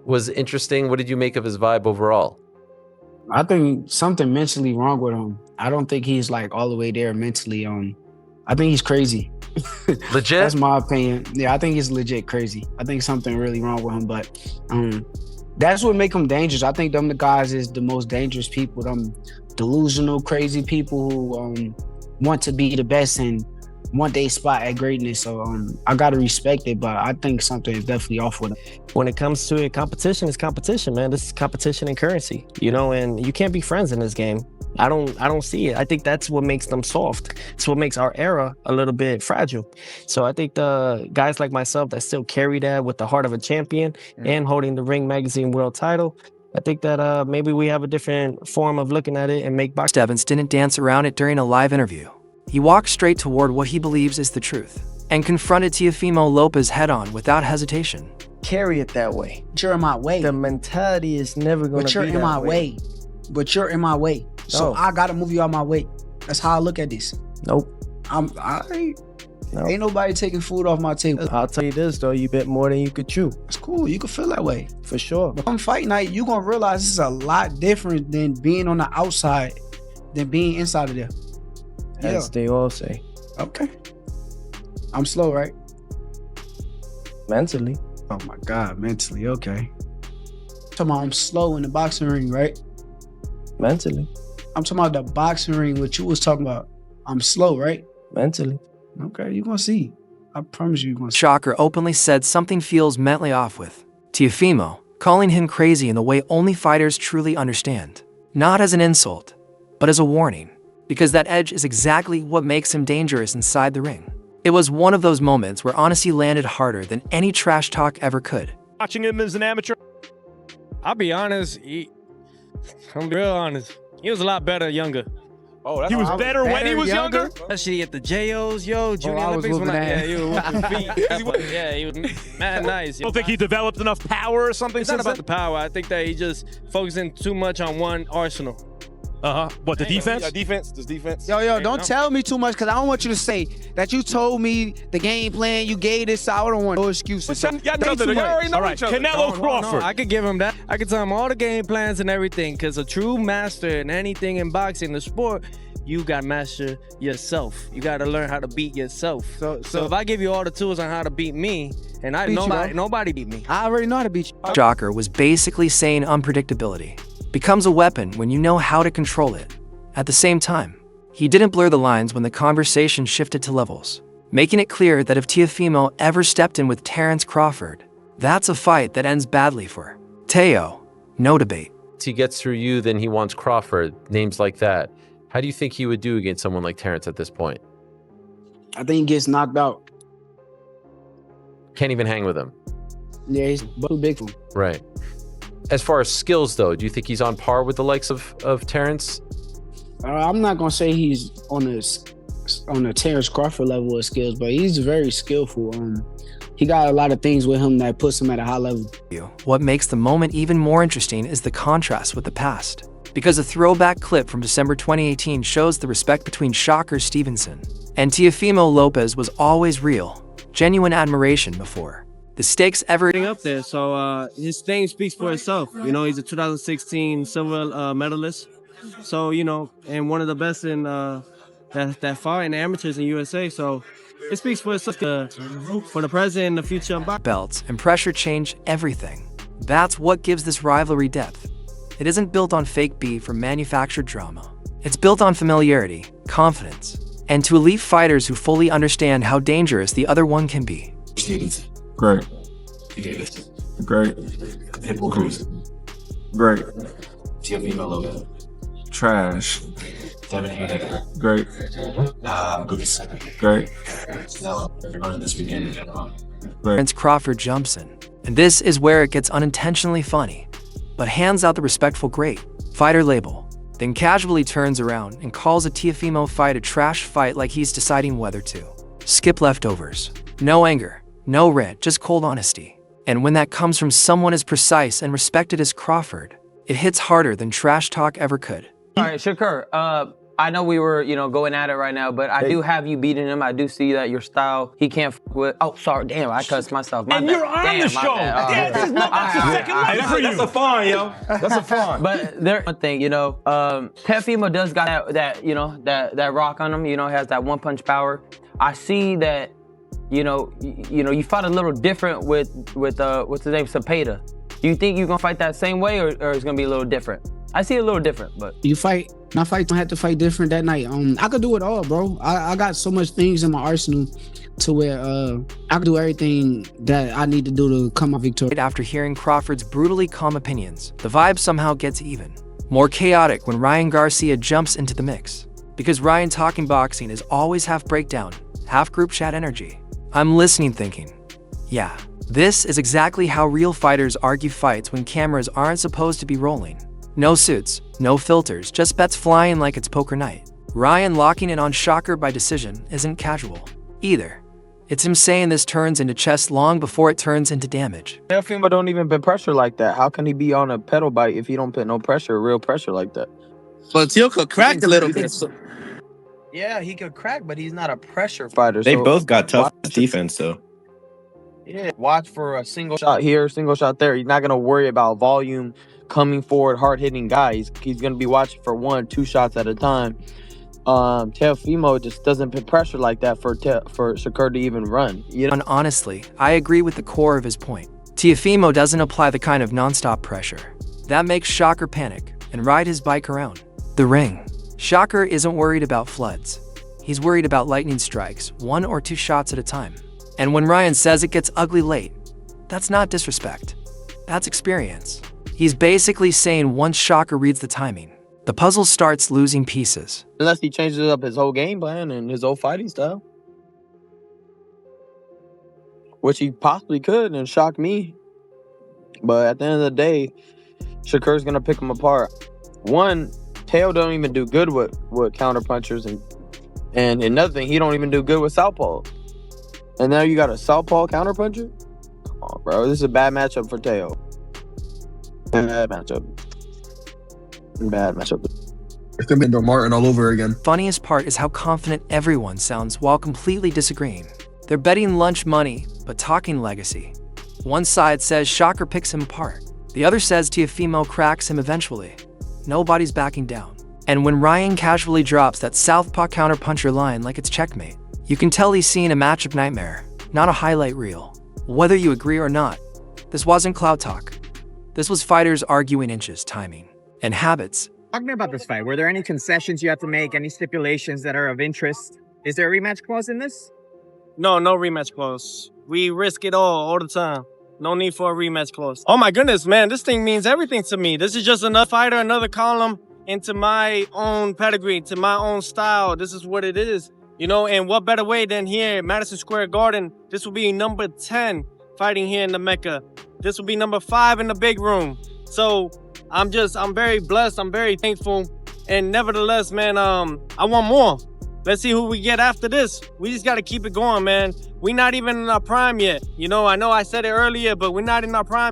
was interesting. What did you make of his vibe overall? I think something mentally wrong with him. I don't think he's like all the way there mentally. I think he's crazy. Legit? That's my opinion. Yeah, I think he's legit crazy. I think something really wrong with him, but that's what make him dangerous. I think them the guys is the most dangerous people, them delusional, crazy people who want to be the best and want their spot at greatness. So I gotta respect it, but I think something is definitely off with him. When it comes to it, competition is competition, man. This is competition and currency, you know, and you can't be friends in this game. I don't see it. I think that's what makes them soft. It's what makes our era a little bit fragile. So I think the guys like myself that still carry that with the heart of a champion and holding the Ring Magazine world title, I think that maybe we have a different form of looking at it and make boxing. Evans didn't dance around it during a live interview. He walked straight toward what he believes is the truth and confronted Teofimo Lopez head-on without hesitation. Carry it that way. But you're in my way. The mentality is never going to be that way. But you're in my way. But you're in my way. So I gotta move you out my way. That's how I look at this. Nope. Ain't nobody taking food off my table. I'll tell you this though, you bit more than you could chew. It's cool. You can feel that way. For sure. But come fight night, you gonna realize this is a lot different than being on the outside than being inside of there. As they all say. Okay. I'm slow, right? Mentally. Oh my God, mentally, okay. Talking about I'm slow in the boxing ring, right? Mentally. I'm talking about the boxing ring, what you was talking about. I'm slow, right? Mentally. Okay, you're gonna see. I promise you're gonna see. Shakur openly said something feels mentally off with Teofimo, calling him crazy in the way only fighters truly understand. Not as an insult, but as a warning. Because that edge is exactly what makes him dangerous inside the ring. It was one of those moments where honesty landed harder than any trash talk ever could. Watching him as an amateur, I'll be honest, I'm real honest. He was a lot better younger. Oh, he was better when he was younger? Especially at the JOs, Junior Olympics. He was whooping feet. Yeah, he was mad nice. You don't think he developed enough power or something? It's not about the power. I think that he just focusing too much on one arsenal. What, the defense? Yeah, defense. Just defense. Yo, don't tell me too much, because I don't want you to say that you told me the game plan, you gave this, so I don't want no excuses. Y'all already know each other. Canelo Crawford. No, I could give him that. I could tell him all the game plans and everything, because a true master in anything in boxing, the sport, you got to master yourself. You got to learn how to beat yourself. So if I give you all the tools on how to beat me, and nobody beat me. I already know how to beat you. Shakur was basically saying unpredictability becomes a weapon when you know how to control it. At the same time, he didn't blur the lines when the conversation shifted to levels, making it clear that if Teofimo ever stepped in with Terence Crawford, that's a fight that ends badly for Teo. No debate. He gets through you, then he wants Crawford, names like that. How do you think he would do against someone like Terence at this point? I think he gets knocked out. Can't even hang with him. Yeah, he's too big for him. Right. As far as skills, though, do you think he's on par with the likes of Terence? I'm not gonna say he's on the Terence Crawford level of skills, but he's very skillful. He got a lot of things with him that puts him at a high level. What makes the moment even more interesting is the contrast with the past. Because a throwback clip from December 2018 shows the respect between Shakur Stevenson and Teofimo Lopez was always real, genuine admiration before the stakes ever Up there, so his name speaks for itself. You know, he's a 2016 silver medalist. So, you know, and one of the best in that far in amateurs in USA. So it speaks for itself for the present and the future. Belts and pressure change everything. That's what gives this rivalry depth. It isn't built on fake beef or manufactured drama. It's built on familiarity, confidence, and to elite fighters who fully understand how dangerous the other one can be. Great. Great. Great. Teofimo Lopez. Trash. Great. Great. Everybody this weekend. Terence Crawford jumps in, and this is where it gets unintentionally funny, but hands out the respectful great fighter label, then casually turns around and calls a Teofimo fight a trash fight like he's deciding whether to skip leftovers. No anger, no rant, just cold honesty. And when that comes from someone as precise and respected as Crawford, it hits harder than trash talk ever could. All right, Shakur, I know we were, going at it right now, but I do have you beating him. I do see that your style, he can't f with. Oh, sorry, damn, I cussed myself. My and bad. you're on damn, the show. Yeah, this is not the second one. That's a fawn, yo. That's a fawn. But there, one thing, Teofimo does got that rock on him. Has that one punch power. I see that, you fought a little different with what's his name, Cepeda. Do you think you're gonna fight that same way, or it's gonna be a little different? I see it a little different, but My fight don't have to fight different that night. I could do it all, bro. I got so much things in my arsenal to where I can do everything that I need to do to come out victorious. After hearing Crawford's brutally calm opinions, the vibe somehow gets even. More chaotic when Ryan Garcia jumps into the mix. Because Ryan talking boxing is always half breakdown, half group chat energy. I'm listening thinking, yeah, this is exactly how real fighters argue fights when cameras aren't supposed to be rolling. No suits, no filters, just bets flying like it's poker night. Ryan locking in on Shakur by decision isn't casual, either. It's him saying this turns into chess long before it turns into damage. Teofimo don't even put pressure like that. How can he be on a pedal bite if he don't put no pressure, real pressure like that? But Teo could crack a little bit. Yeah, he could crack, but he's not a pressure fighter. They both got tough defense, though. Yeah, watch for a single shot here, single shot there. He's not going to worry about volume, coming forward, hard-hitting guy. He's going to be watching for 1-2 shots at a time. Teofimo just doesn't put pressure like that for Shakur to even run. And honestly, I agree with the core of his point. Teofimo doesn't apply the kind of nonstop pressure that makes Shakur panic and ride his bike around the ring. Shakur isn't worried about floods. He's worried about lightning strikes, 1 or 2 shots at a time. And when Ryan says it gets ugly late, that's not disrespect. That's experience. He's basically saying once Shakur reads the timing, the puzzle starts losing pieces. Unless he changes up his whole game plan and his whole fighting style. Which he possibly could and shock me. But at the end of the day, Shakur's going to pick him apart. One, Teo don't even do good with counter punchers. And another thing, he don't even do good with southpaw. And now you got a southpaw counter puncher? Come on, bro. This is a bad matchup for Teo. Bad matchup. It's gonna be Andrew Martin all over again. Funniest part is how confident everyone sounds while completely disagreeing. They're betting lunch money, but talking legacy. One side says Shakur picks him apart. The other says Teofimo cracks him eventually. Nobody's backing down. And when Ryan casually drops that southpaw counterpuncher line like it's checkmate, you can tell he's seeing a matchup nightmare, not a highlight reel. Whether you agree or not, this wasn't clout talk. This was fighters arguing inches, timing, and habits. Talk to me about this fight. Were there any concessions you have to make, any stipulations that are of interest? Is there a rematch clause in this? No rematch clause. We risk it all the time. No need for a rematch clause. Oh my goodness, man, this thing means everything to me. This is just another fighter, another column into my own pedigree, to my own style. This is what it is. And what better way than here at Madison Square Garden? This will be number 10 fighting here in the Mecca. This will be number 5 in the big room. So I'm very blessed. I'm very thankful. And nevertheless, man, I want more. Let's see who we get after this. We just got to keep it going, man. We're not even in our prime yet. I know I said it earlier, but we're not in our prime.